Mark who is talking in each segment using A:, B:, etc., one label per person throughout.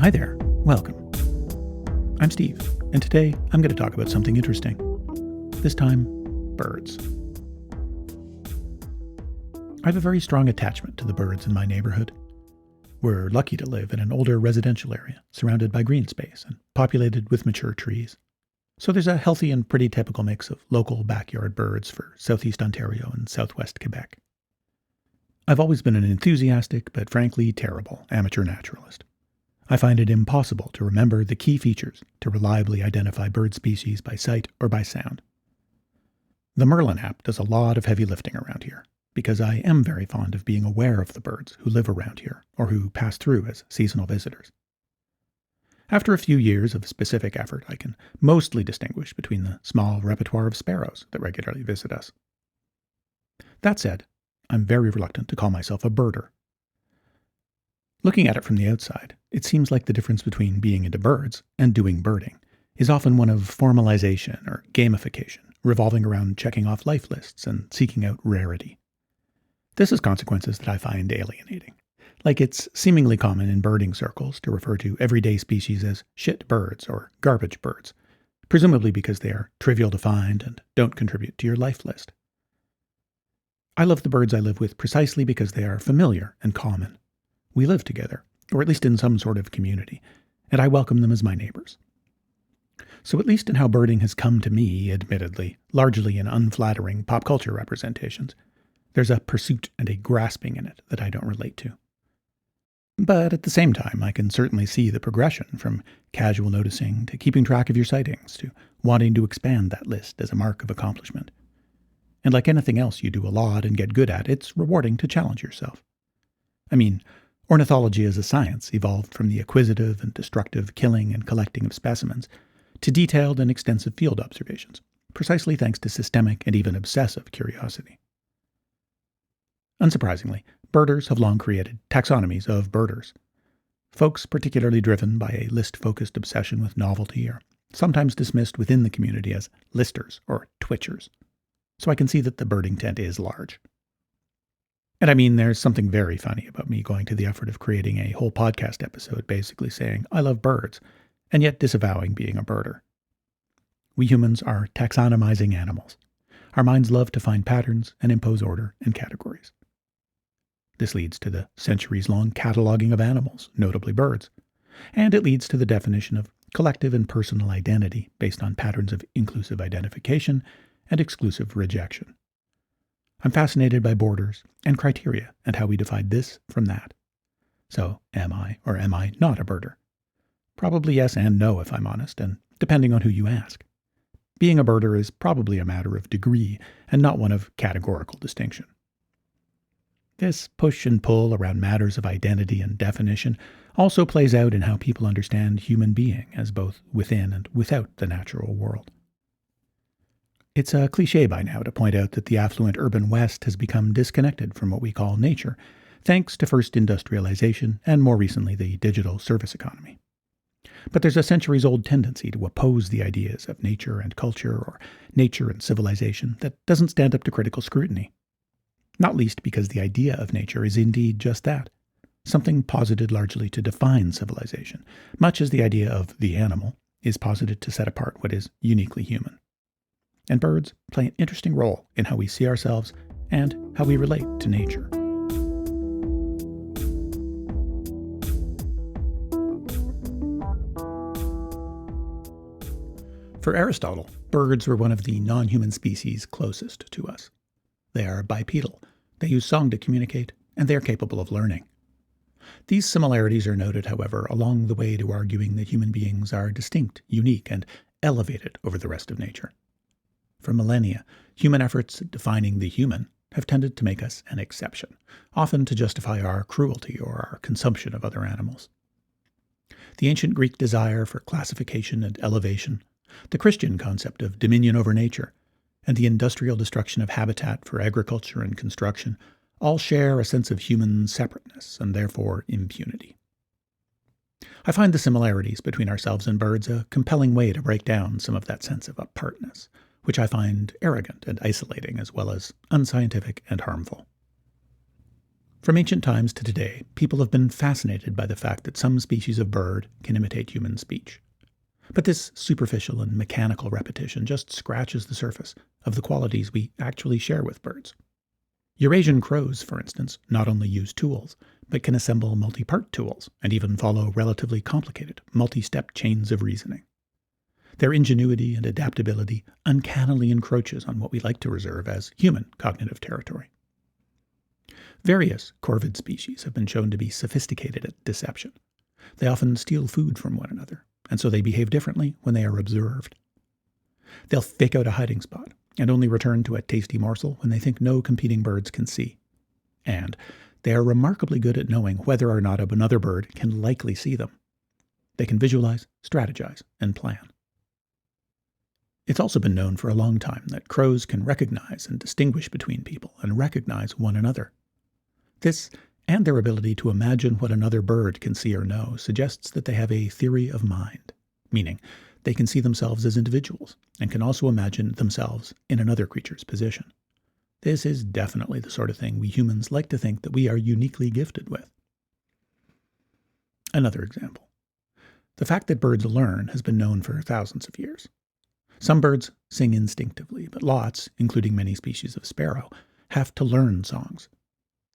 A: Hi there, welcome. I'm Steve, and today I'm going to talk about something interesting. This time, birds. I have a very strong attachment to the birds in my neighborhood. We're lucky to live in an older residential area, surrounded by green space and populated with mature trees. So there's a healthy and pretty typical mix of local backyard birds for southeast Ontario and southwest Quebec. I've always been an enthusiastic, but frankly terrible, amateur naturalist. I find it impossible to remember the key features to reliably identify bird species by sight or by sound. The Merlin app does a lot of heavy lifting around here, because I am very fond of being aware of the birds who live around here or who pass through as seasonal visitors. After a few years of specific effort, I can mostly distinguish between the small repertoire of sparrows that regularly visit us. That said, I'm very reluctant to call myself a birder. Looking at it from the outside, it seems like the difference between being into birds and doing birding is often one of formalization or gamification, revolving around checking off life lists and seeking out rarity. This has consequences that I find alienating. Like it's seemingly common in birding circles to refer to everyday species as shit birds or garbage birds, presumably because they are trivial to find and don't contribute to your life list. I love the birds I live with precisely because they are familiar and common. We live together, or at least in some sort of community, and I welcome them as my neighbors. So at least in how birding has come to me, admittedly, largely in unflattering pop culture representations, there's a pursuit and a grasping in it that I don't relate to. But at the same time, I can certainly see the progression from casual noticing to keeping track of your sightings to wanting to expand that list as a mark of accomplishment. And like anything else you do a lot and get good at, it's rewarding to challenge yourself. I mean, ornithology as a science evolved from the acquisitive and destructive killing and collecting of specimens to detailed and extensive field observations, precisely thanks to systemic and even obsessive curiosity. Unsurprisingly, birders have long created taxonomies of birders. Folks particularly driven by a list-focused obsession with novelty are sometimes dismissed within the community as listers or twitchers. So I can see that the birding tent is large. And I mean, there's something very funny about me going to the effort of creating a whole podcast episode basically saying, I love birds, and yet disavowing being a birder. We humans are taxonomizing animals. Our minds love to find patterns and impose order and categories. This leads to the centuries-long cataloging of animals, notably birds, and it leads to the definition of collective and personal identity based on patterns of inclusive identification and exclusive rejection. I'm fascinated by borders and criteria and how we divide this from that. So, am I or am I not a birder? Probably yes and no if I'm honest, and depending on who you ask. Being a birder is probably a matter of degree and not one of categorical distinction. This push and pull around matters of identity and definition also plays out in how people understand human being as both within and without the natural world. It's a cliché by now to point out that the affluent urban West has become disconnected from what we call nature, thanks to first industrialization and more recently the digital service economy. But there's a centuries-old tendency to oppose the ideas of nature and culture or nature and civilization that doesn't stand up to critical scrutiny. Not least because the idea of nature is indeed just that, something posited largely to define civilization, much as the idea of the animal is posited to set apart what is uniquely human. And birds play an interesting role in how we see ourselves and how we relate to nature. For Aristotle, birds were one of the non-human species closest to us. They are bipedal, they use song to communicate, and they are capable of learning. These similarities are noted, however, along the way to arguing that human beings are distinct, unique, and elevated over the rest of nature. For millennia, human efforts at defining the human have tended to make us an exception, often to justify our cruelty or our consumption of other animals. The ancient Greek desire for classification and elevation, the Christian concept of dominion over nature, and the industrial destruction of habitat for agriculture and construction all share a sense of human separateness and therefore impunity. I find the similarities between ourselves and birds a compelling way to break down some of that sense of apartness, which I find arrogant and isolating as well as unscientific and harmful. From ancient times to today, people have been fascinated by the fact that some species of bird can imitate human speech. But this superficial and mechanical repetition just scratches the surface of the qualities we actually share with birds. Eurasian crows, for instance, not only use tools, but can assemble multi-part tools and even follow relatively complicated, multi-step chains of reasoning. Their ingenuity and adaptability uncannily encroaches on what we like to reserve as human cognitive territory. Various corvid species have been shown to be sophisticated at deception. They often steal food from one another, and so they behave differently when they are observed. They'll fake out a hiding spot and only return to a tasty morsel when they think no competing birds can see. And they are remarkably good at knowing whether or not another bird can likely see them. They can visualize, strategize, and plan. It's also been known for a long time that crows can recognize and distinguish between people and recognize one another. This, and their ability to imagine what another bird can see or know, suggests that they have a theory of mind, meaning they can see themselves as individuals and can also imagine themselves in another creature's position. This is definitely the sort of thing we humans like to think that we are uniquely gifted with. Another example. The fact that birds learn has been known for thousands of years. Some birds sing instinctively, but lots, including many species of sparrow, have to learn songs.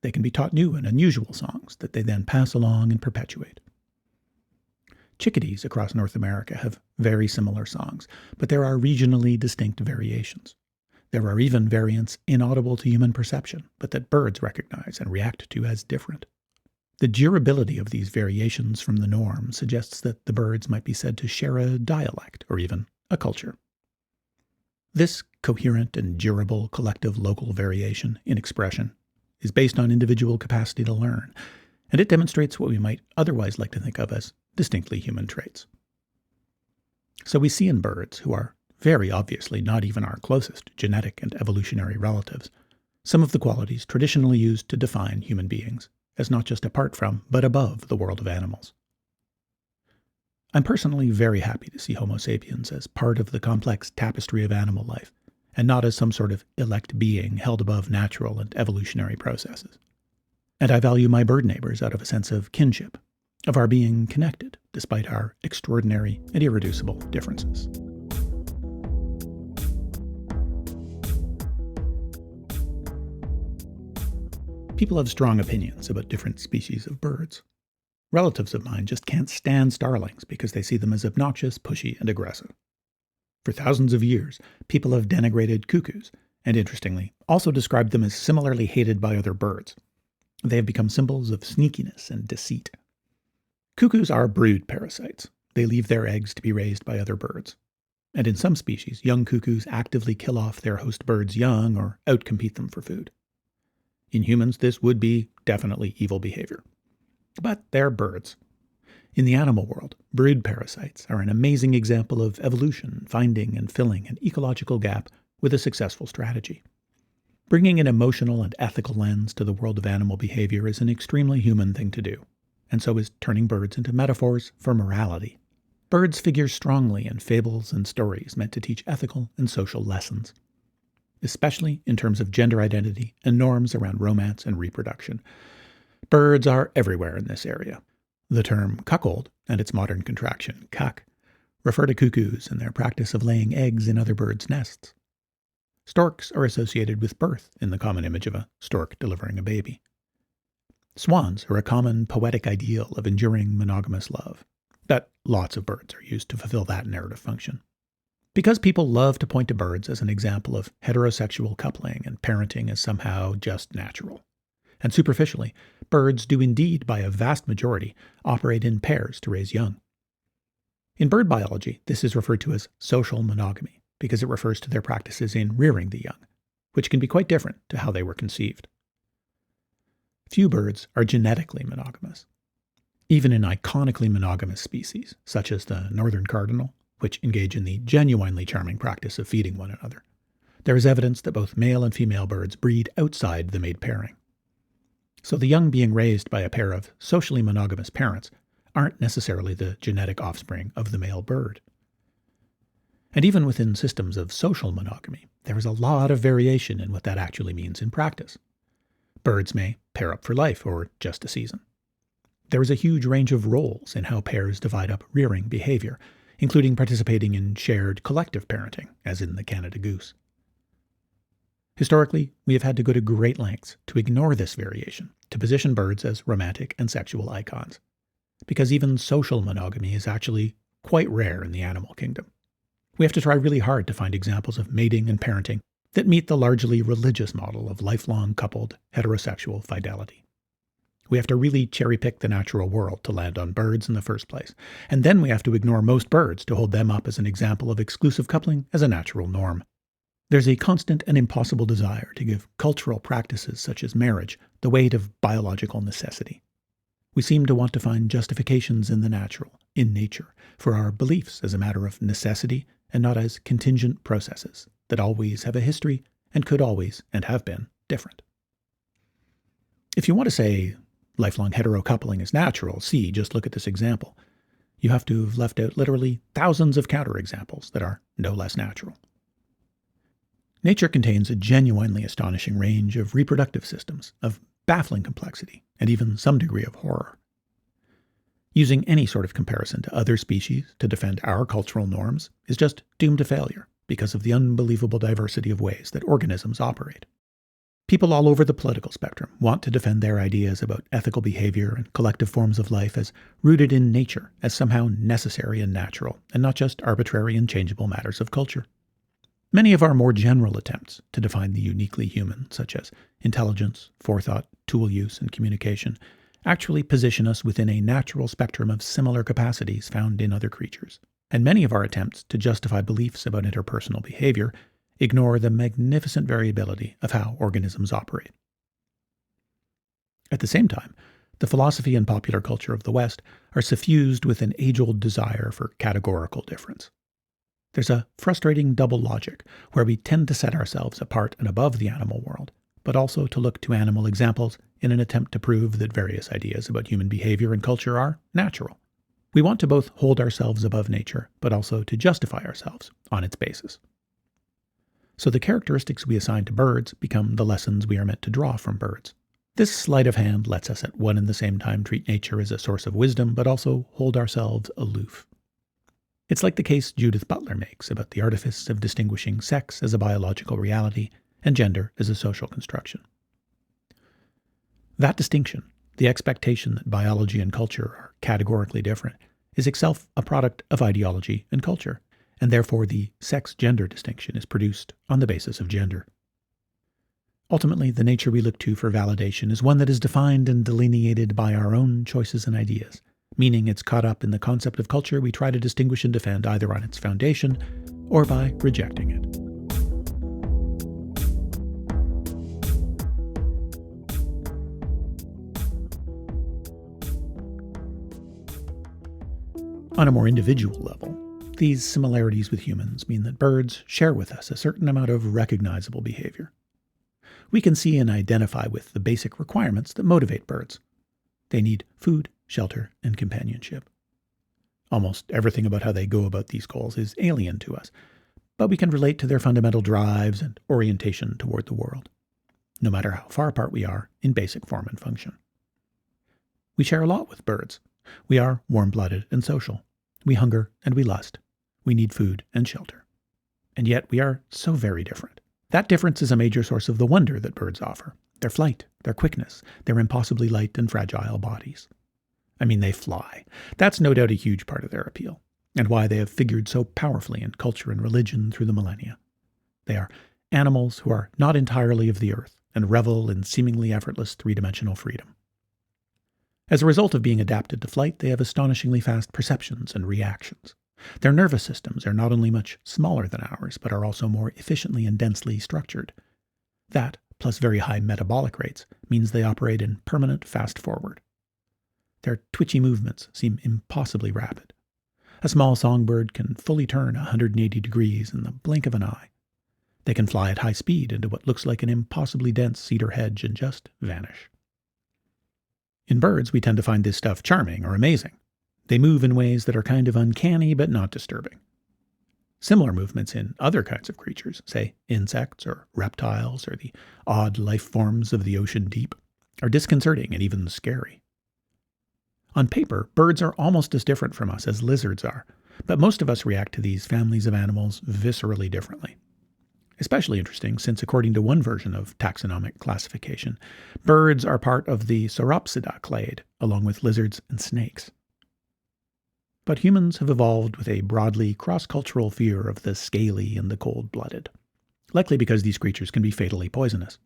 A: They can be taught new and unusual songs that they then pass along and perpetuate. Chickadees across North America have very similar songs, but there are regionally distinct variations. There are even variants inaudible to human perception, but that birds recognize and react to as different. The durability of these variations from the norm suggests that the birds might be said to share a dialect or even a culture. This coherent and durable collective local variation in expression is based on individual capacity to learn, and it demonstrates what we might otherwise like to think of as distinctly human traits. So we see in birds, who are very obviously not even our closest genetic and evolutionary relatives, some of the qualities traditionally used to define human beings as not just apart from, but above the world of animals. I'm personally very happy to see Homo sapiens as part of the complex tapestry of animal life, and not as some sort of elect being held above natural and evolutionary processes. And I value my bird neighbors out of a sense of kinship, of our being connected, despite our extraordinary and irreducible differences. People have strong opinions about different species of birds. Relatives of mine just can't stand starlings because they see them as obnoxious, pushy, and aggressive. For thousands of years, people have denigrated cuckoos, and interestingly, also described them as similarly hated by other birds. They have become symbols of sneakiness and deceit. Cuckoos are brood parasites. They leave their eggs to be raised by other birds. And in some species, young cuckoos actively kill off their host birds' young or outcompete them for food. In humans, this would be definitely evil behavior. But they're birds. In the animal world, brood parasites are an amazing example of evolution finding and filling an ecological gap with a successful strategy. Bringing an emotional and ethical lens to the world of animal behavior is an extremely human thing to do, and so is turning birds into metaphors for morality. Birds figure strongly in fables and stories meant to teach ethical and social lessons, especially in terms of gender identity and norms around romance and reproduction. Birds are everywhere in this area. The term cuckold, and its modern contraction, cuck, refer to cuckoos and their practice of laying eggs in other birds' nests. Storks are associated with birth in the common image of a stork delivering a baby. Swans are a common poetic ideal of enduring monogamous love, but lots of birds are used to fulfill that narrative function. Because people love to point to birds as an example of heterosexual coupling and parenting as somehow just natural. And superficially, birds do indeed, by a vast majority, operate in pairs to raise young. In bird biology, this is referred to as social monogamy, because it refers to their practices in rearing the young, which can be quite different to how they were conceived. Few birds are genetically monogamous. Even in iconically monogamous species, such as the northern cardinal, which engage in the genuinely charming practice of feeding one another, there is evidence that both male and female birds breed outside the mate pairing. So the young being raised by a pair of socially monogamous parents aren't necessarily the genetic offspring of the male bird. And even within systems of social monogamy, there is a lot of variation in what that actually means in practice. Birds may pair up for life or just a season. There is a huge range of roles in how pairs divide up rearing behaviour, including participating in shared collective parenting, as in the Canada goose. Historically, we have had to go to great lengths to ignore this variation, to position birds as romantic and sexual icons, because even social monogamy is actually quite rare in the animal kingdom. We have to try really hard to find examples of mating and parenting that meet the largely religious model of lifelong coupled heterosexual fidelity. We have to really cherry-pick the natural world to land on birds in the first place, and then we have to ignore most birds to hold them up as an example of exclusive coupling as a natural norm. There's a constant and impossible desire to give cultural practices such as marriage the weight of biological necessity. We seem to want to find justifications in the natural, in nature, for our beliefs as a matter of necessity and not as contingent processes that always have a history and could always, and have been, different. If you want to say lifelong hetero-coupling is natural, just look at this example. You have to have left out literally thousands of counterexamples that are no less natural. Nature contains a genuinely astonishing range of reproductive systems, of baffling complexity, and even some degree of horror. Using any sort of comparison to other species to defend our cultural norms is just doomed to failure because of the unbelievable diversity of ways that organisms operate. People all over the political spectrum want to defend their ideas about ethical behavior and collective forms of life as rooted in nature, as somehow necessary and natural, and not just arbitrary and changeable matters of culture. Many of our more general attempts to define the uniquely human, such as intelligence, forethought, tool use, and communication, actually position us within a natural spectrum of similar capacities found in other creatures. And many of our attempts to justify beliefs about interpersonal behavior ignore the magnificent variability of how organisms operate. At the same time, the philosophy and popular culture of the West are suffused with an age-old desire for categorical difference. There's a frustrating double logic where we tend to set ourselves apart and above the animal world, but also to look to animal examples in an attempt to prove that various ideas about human behavior and culture are natural. We want to both hold ourselves above nature, but also to justify ourselves on its basis. So the characteristics we assign to birds become the lessons we are meant to draw from birds. This sleight of hand lets us at one and the same time treat nature as a source of wisdom, but also hold ourselves aloof. It's like the case Judith Butler makes about the artifice of distinguishing sex as a biological reality and gender as a social construction. That distinction, the expectation that biology and culture are categorically different, is itself a product of ideology and culture, and therefore the sex-gender distinction is produced on the basis of gender. Ultimately, the nature we look to for validation is one that is defined and delineated by our own choices and ideas, meaning it's caught up in the concept of culture we try to distinguish and defend either on its foundation or by rejecting it. On a more individual level, these similarities with humans mean that birds share with us a certain amount of recognizable behavior. We can see and identify with the basic requirements that motivate birds. They need food, shelter, and companionship. Almost everything about how they go about these goals is alien to us, but we can relate to their fundamental drives and orientation toward the world, no matter how far apart we are in basic form and function. We share a lot with birds. We are warm-blooded and social. We hunger and we lust. We need food and shelter. And yet we are so very different. That difference is a major source of the wonder that birds offer. Their flight, their quickness, their impossibly light and fragile bodies. I mean, they fly. That's no doubt a huge part of their appeal, and why they have figured so powerfully in culture and religion through the millennia. They are animals who are not entirely of the earth and revel in seemingly effortless three-dimensional freedom. As a result of being adapted to flight, they have astonishingly fast perceptions and reactions. Their nervous systems are not only much smaller than ours, but are also more efficiently and densely structured. That, plus very high metabolic rates, means they operate in permanent fast-forward. Their twitchy movements seem impossibly rapid. A small songbird can fully turn 180 degrees in the blink of an eye. They can fly at high speed into what looks like an impossibly dense cedar hedge and just vanish. In birds, we tend to find this stuff charming or amazing. They move in ways that are kind of uncanny but not disturbing. Similar movements in other kinds of creatures, say insects or reptiles or the odd life forms of the ocean deep, are disconcerting and even scary. On paper, birds are almost as different from us as lizards are, but most of us react to these families of animals viscerally differently. Especially interesting since, according to one version of taxonomic classification, birds are part of the Sauropsida clade, along with lizards and snakes. But humans have evolved with a broadly cross-cultural fear of the scaly and the cold-blooded, likely because these creatures can be fatally poisonous.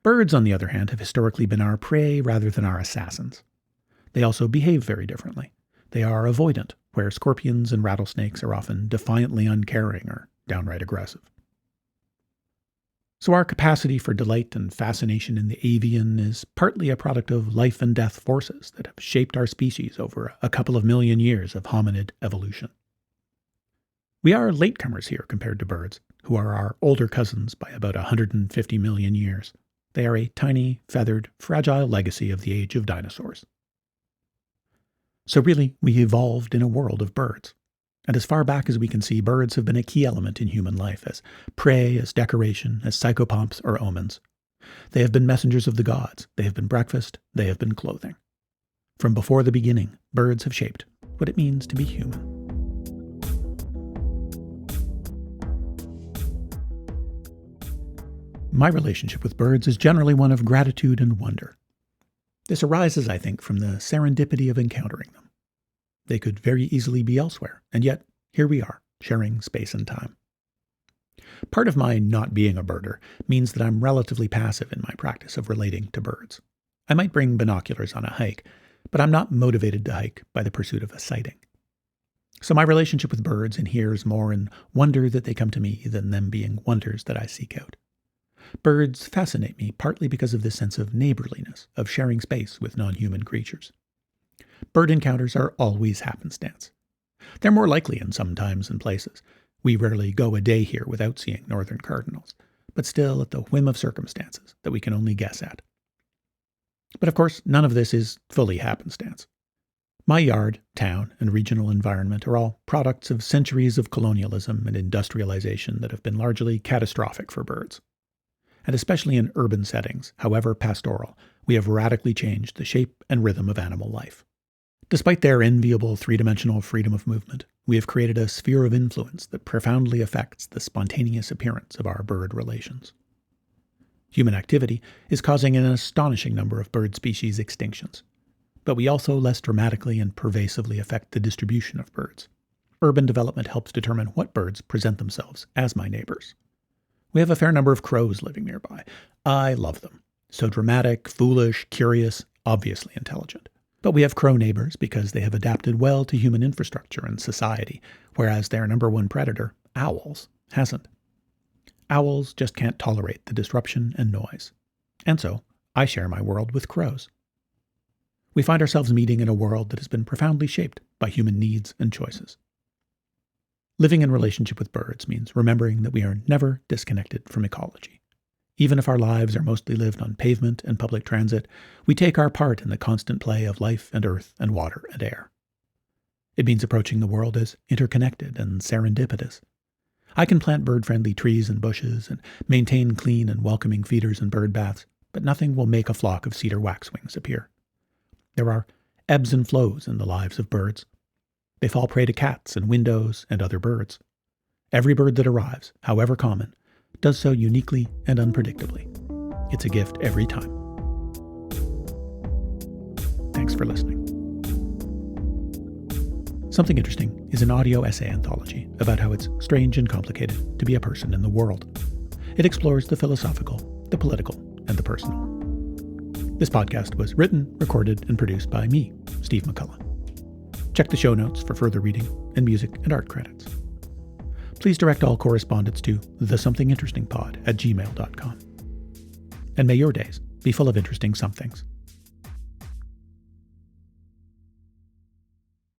A: Birds, on the other hand, have historically been our prey rather than our assassins. They also behave very differently. They are avoidant, where scorpions and rattlesnakes are often defiantly uncaring or downright aggressive. So our capacity for delight and fascination in the avian is partly a product of life and death forces that have shaped our species over a couple of million years of hominid evolution. We are latecomers here compared to birds, who are our older cousins by about 150 million years. They are a tiny, feathered, fragile legacy of the age of dinosaurs. So really, we evolved in a world of birds. And as far back as we can see, birds have been a key element in human life, as prey, as decoration, as psychopomps or omens. They have been messengers of the gods. They have been breakfast. They have been clothing. From before the beginning, birds have shaped what it means to be human. My relationship with birds is generally one of gratitude and wonder. This arises, I think, from the serendipity of encountering them. They could very easily be elsewhere, and yet here we are, sharing space and time. Part of my not being a birder means that I'm relatively passive in my practice of relating to birds. I might bring binoculars on a hike, but I'm not motivated to hike by the pursuit of a sighting. So my relationship with birds inheres more in wonder that they come to me than them being wonders that I seek out. Birds fascinate me partly because of this sense of neighborliness, of sharing space with non-human creatures. Bird encounters are always happenstance. They're more likely in some times and places. We rarely go a day here without seeing northern cardinals, but still at the whim of circumstances that we can only guess at. But of course, none of this is fully happenstance. My yard, town, and regional environment are all products of centuries of colonialism and industrialization that have been largely catastrophic for birds. And especially in urban settings, however pastoral, we have radically changed the shape and rhythm of animal life. Despite their enviable three-dimensional freedom of movement, we have created a sphere of influence that profoundly affects the spontaneous appearance of our bird relations. Human activity is causing an astonishing number of bird species extinctions, but we also less dramatically and pervasively affect the distribution of birds. Urban development helps determine what birds present themselves as my neighbors. We have a fair number of crows living nearby. I love them. So dramatic, foolish, curious, obviously intelligent. But we have crow neighbors because they have adapted well to human infrastructure and society, whereas their number one predator, owls, hasn't. Owls just can't tolerate the disruption and noise. And so, I share my world with crows. We find ourselves meeting in a world that has been profoundly shaped by human needs and choices. Living in relationship with birds means remembering that we are never disconnected from ecology. Even if our lives are mostly lived on pavement and public transit, we take our part in the constant play of life and earth and water and air. It means approaching the world as interconnected and serendipitous. I can plant bird-friendly trees and bushes and maintain clean and welcoming feeders and bird baths, but nothing will make a flock of cedar waxwings appear. There are ebbs and flows in the lives of birds. They fall prey to cats and windows and other birds. Every bird that arrives, however common, does so uniquely and unpredictably. It's a gift every time. Thanks for listening. Something Interesting is an audio essay anthology about how it's strange and complicated to be a person in the world. It explores the philosophical, the political, and the personal. This podcast was written, recorded, and produced by me, Steve McCullough. Check the show notes for further reading and music and art credits. Please direct all correspondence to thesomethingInterestingpod@gmail.com. And may your days be full of interesting somethings.